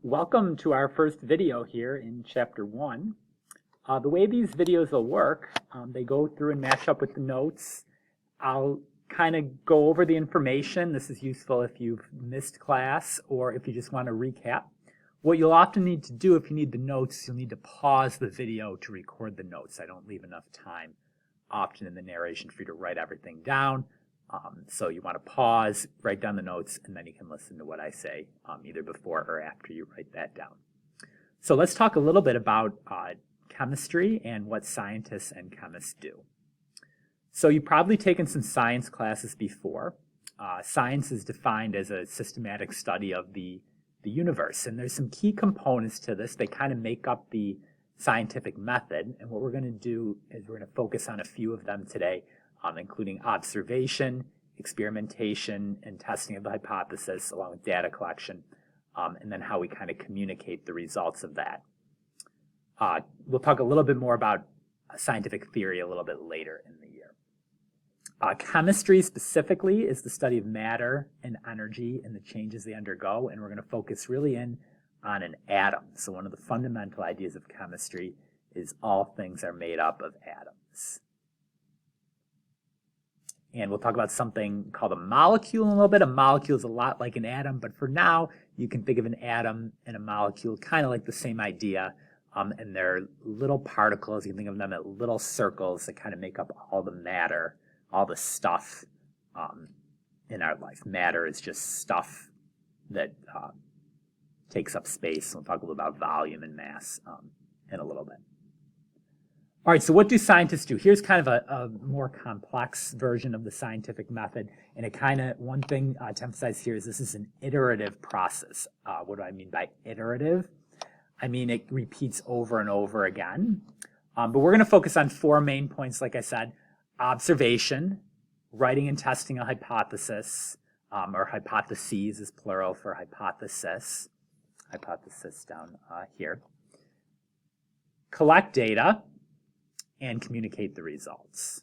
Welcome to our first video here in Chapter 1. The way these videos will work, they go through and match up with the notes. I'll kind of go over the information. This is useful if you've missed class or if you just want to recap. What you'll often need to do if you need the notes, you'll need to pause the video to record the notes. I don't leave enough time often in the narration for you to write everything down. So you want to pause, write down the notes, and then you can listen to what I say either before or after you write that down. So let's talk a little bit about chemistry and what scientists and chemists do. So you've probably taken some science classes before. Science is defined as a systematic study of the universe, and there's some key components to this. They kind of make up the scientific method, and what we're going to do is we're going to focus on a few of them today, including observation, experimentation, and testing of the hypothesis, along with data collection, and then how we kind of communicate the results of that. We'll talk a little bit more about scientific theory a little bit later in the year. Chemistry specifically is the study of matter and energy and the changes they undergo, and we're going to focus really in on an atom. So one of the fundamental ideas of chemistry is all things are made up of atoms. And we'll talk about something called a molecule in a little bit. A molecule is a lot like an atom, but for now, you can think of an atom and a molecule kind of like the same idea. And they're little particles. You can think of them as little circles that kind of make up all the matter, all the stuff in our life. Matter is just stuff that takes up space. We'll talk a little about volume and mass in a little bit. All right, so what do scientists do? Here's kind of a more complex version of the scientific method, and it kind of, one thing to emphasize here is this is an iterative process. What do I mean by iterative? I mean it repeats over and over again, but we're going to focus on four main points, like I said: observation, writing and testing a hypothesis, or hypotheses is plural for hypothesis down here, collect data, and communicate the results.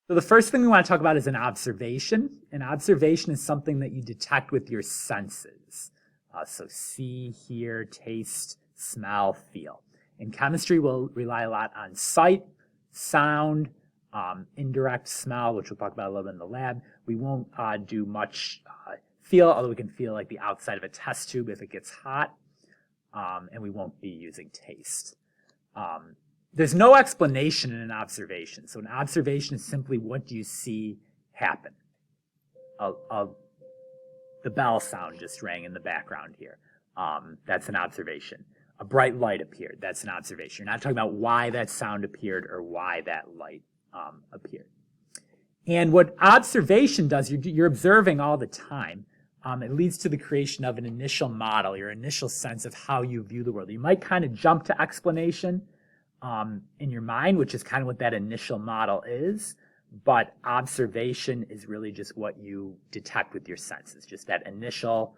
So the first thing we want to talk about is an observation. An observation is something that you detect with your senses. So see, hear, taste, smell, feel. In chemistry, we'll rely a lot on sight, sound, indirect smell, which we'll talk about a little bit in the lab. We won't do much feel, although we can feel like the outside of a test tube if it gets hot, and we won't be using taste. There's no explanation in an observation. So an observation is simply, what do you see happen? The bell sound just rang in the background here. That's an observation. A bright light appeared. That's an observation. You're not talking about why that sound appeared or why that light appeared. And what observation does, you're observing all the time. It leads to the creation of an initial model, your initial sense of how you view the world. You might kind of jump to explanation in your mind, which is kind of what that initial model is, but observation is really just what you detect with your senses, just that initial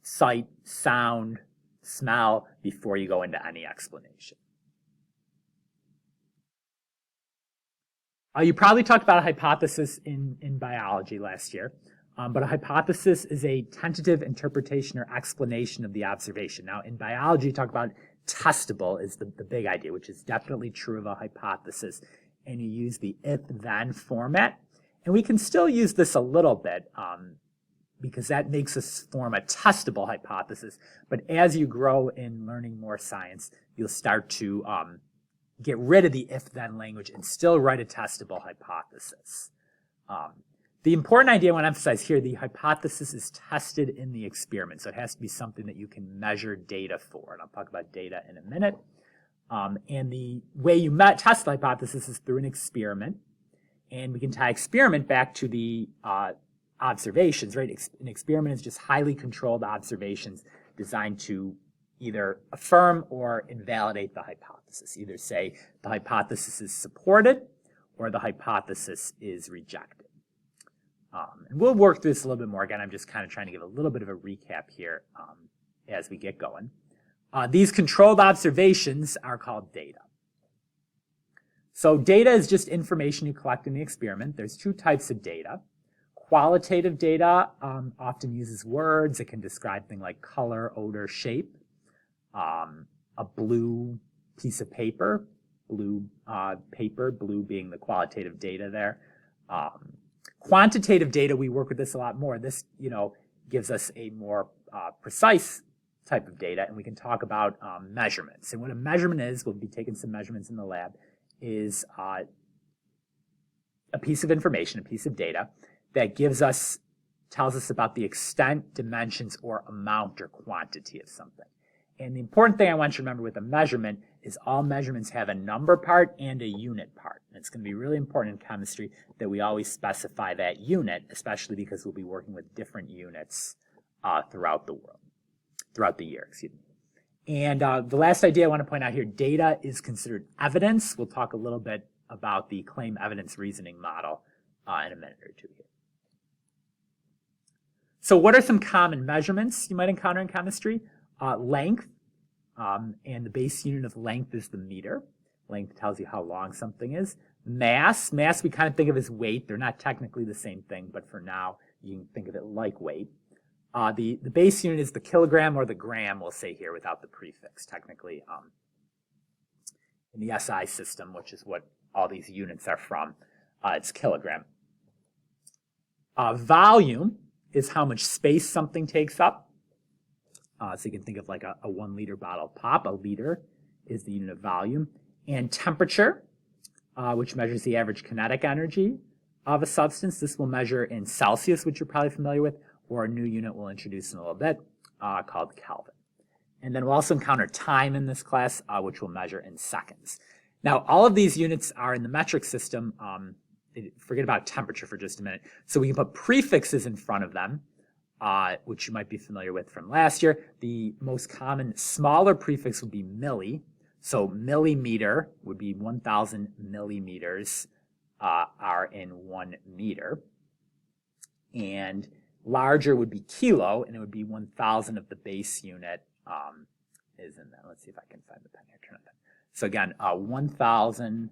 sight, sound, smell before you go into any explanation. You probably talked about a hypothesis in biology last year, but a hypothesis is a tentative interpretation or explanation of the observation. Now, in biology, you talk about testable is the big idea, which is definitely true of a hypothesis, and you use the if-then format. And we can still use this a little bit because that makes us form a testable hypothesis. But as you grow in learning more science, you'll start to get rid of the if-then language and still write a testable hypothesis. The important idea I want to emphasize here, the hypothesis is tested in the experiment. So it has to be something that you can measure data for. And I'll talk about data in a minute. And the way you test the hypothesis is through an experiment. And we can tie experiment back to the observations, right? An experiment is just highly controlled observations designed to either affirm or invalidate the hypothesis. Either say the hypothesis is supported or the hypothesis is rejected. And we'll work through this a little bit more. Again, I'm just kind of trying to give a little bit of a recap here as we get going. These controlled observations are called data. So data is just information you collect in the experiment. There's two types of data: Qualitative data often uses words. It can describe things like color, odor, shape. A blue piece of paper, blue being the qualitative data there. Quantitative data, we work with this a lot more. This, gives us a more precise type of data, and we can talk about measurements. And what a measurement is, we'll be taking some measurements in the lab, is a piece of information, a piece of data that tells us about the extent, dimensions, or amount or quantity of something. And the important thing I want you to remember with a measurement is all measurements have a number part and a unit part. And it's going to be really important in chemistry that we always specify that unit, especially because we'll be working with different units throughout the year. And the last idea I want to point out here, data is considered evidence. We'll talk a little bit about the claim evidence reasoning model in a minute or two here. So what are some common measurements you might encounter in chemistry? Length, and the base unit of length is the meter. Length tells you how long something is. Mass we kind of think of as weight. They're not technically the same thing, but for now you can think of it like weight. The base unit is the kilogram or the gram, we'll say here without the prefix. Technically, in the SI system, which is what all these units are from, it's kilogram. Volume is how much space something takes up. So you can think of like a 1 liter bottle of pop. A liter is the unit of volume. And temperature, which measures the average kinetic energy of a substance. This will measure in Celsius, which you're probably familiar with, or a new unit we'll introduce in a little bit called Kelvin. And then we'll also encounter time in this class, which we'll measure in seconds. Now, all of these units are in the metric system. Forget about temperature for just a minute. So we can put prefixes in front of them, which you might be familiar with from last year. The most common smaller prefix would be milli. So millimeter would be 1,000 millimeters are in 1 meter. And larger would be kilo, and it would be 1,000 of the base unit is in that. Let's see if I can find the pen here. Turn it on. So again, 1,000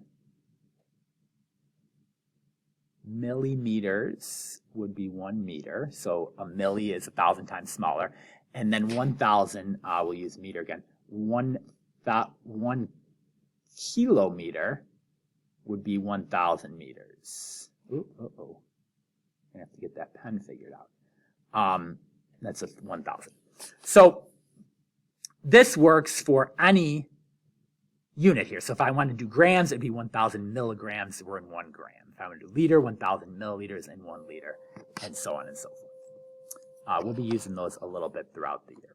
millimeters would be 1 meter. So a milli is 1,000 times smaller. And then 1,000, we'll use meter again. 1 kilometer would be 1,000 meters. I'm gonna have to get that pen figured out. That's a 1,000. So this works for any unit here. So if I wanted to do grams, it'd be 1,000 milligrams. We're in 1 gram. If I want to do liter, 1,000 milliliters in 1 liter, and so on and so forth. We'll be using those a little bit throughout the year.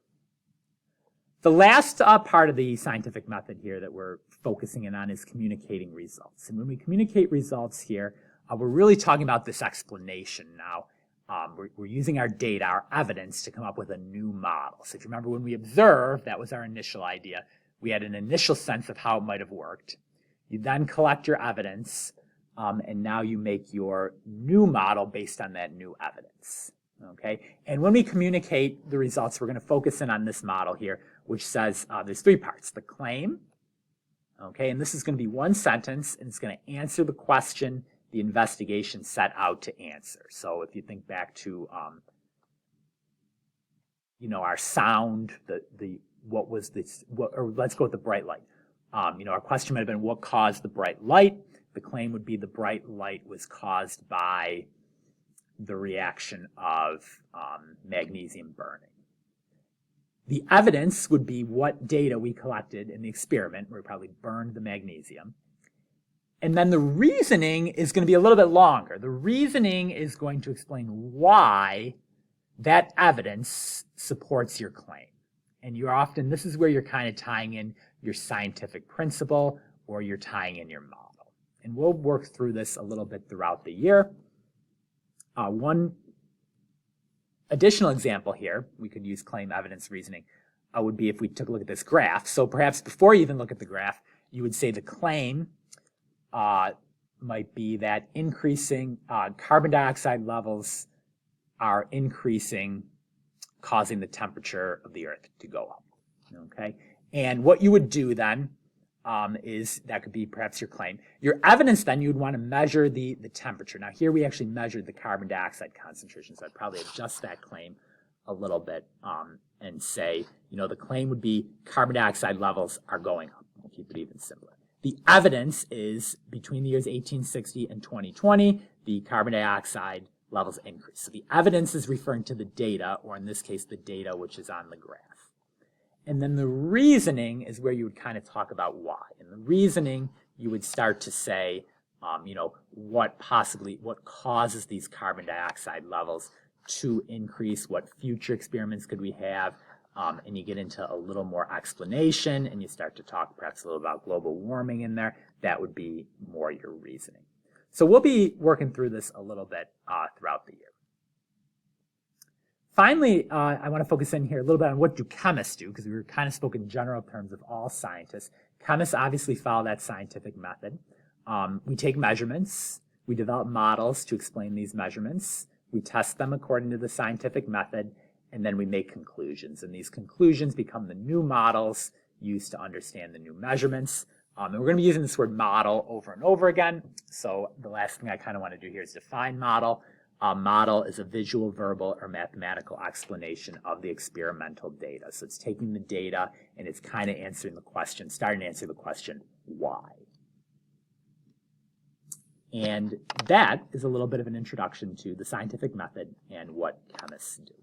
The last part of the scientific method here that we're focusing in on is communicating results. And when we communicate results here, we're really talking about this explanation now. We're using our data, our evidence, to come up with a new model. So if you remember when we observed, that was our initial idea. We had an initial sense of how it might have worked. You then collect your evidence, and now you make your new model based on that new evidence. Okay? And when we communicate the results, we're going to focus in on this model here, which says there's 3 parts. The claim, okay, and this is going to be 1 sentence, and it's going to answer the question the investigation set out to answer. So if you think back to, our sound, or let's go with the bright light. Our question might have been, what caused the bright light? The claim would be the bright light was caused by the reaction of magnesium burning. The evidence would be what data we collected in the experiment, where we probably burned the magnesium. And then the reasoning is going to be a little bit longer. The reasoning is going to explain why that evidence supports your claim. And this is where you're kind of tying in your scientific principle, or you're tying in your model. And we'll work through this a little bit throughout the year. One additional example here, we could use claim evidence reasoning, would be if we took a look at this graph. So perhaps before you even look at the graph, you would say the claim might be that increasing carbon dioxide levels are increasing, causing the temperature of the Earth to go up. Okay, and what you would do then that could be perhaps your claim. Your evidence, then, you'd want to measure the temperature. Now, here we actually measured the carbon dioxide concentration, so I'd probably adjust that claim a little bit and say, the claim would be carbon dioxide levels are going up. We'll keep it even simpler. The evidence is between the years 1860 and 2020, the carbon dioxide levels increase. So the evidence is referring to the data, or in this case, the data which is on the graph. And then the reasoning is where you would kind of talk about why. In the reasoning, you would start to say, what causes these carbon dioxide levels to increase, what future experiments could we have, and you get into a little more explanation, and you start to talk perhaps a little about global warming in there. That would be more your reasoning. So we'll be working through this a little bit throughout the year. Finally, I want to focus in here a little bit on what do chemists do, because we were kind of spoke in general terms of all scientists. Chemists obviously follow that scientific method. We take measurements. We develop models to explain these measurements. We test them according to the scientific method, and then we make conclusions. And these conclusions become the new models used to understand the new measurements. And we're going to be using this word model over and over again. So the last thing I kind of want to do here is define model. Model is a visual, verbal, or mathematical explanation of the experimental data. So it's taking the data and it's kind of answering the question, starting to answer the question, why? And that is a little bit of an introduction to the scientific method and what chemists do.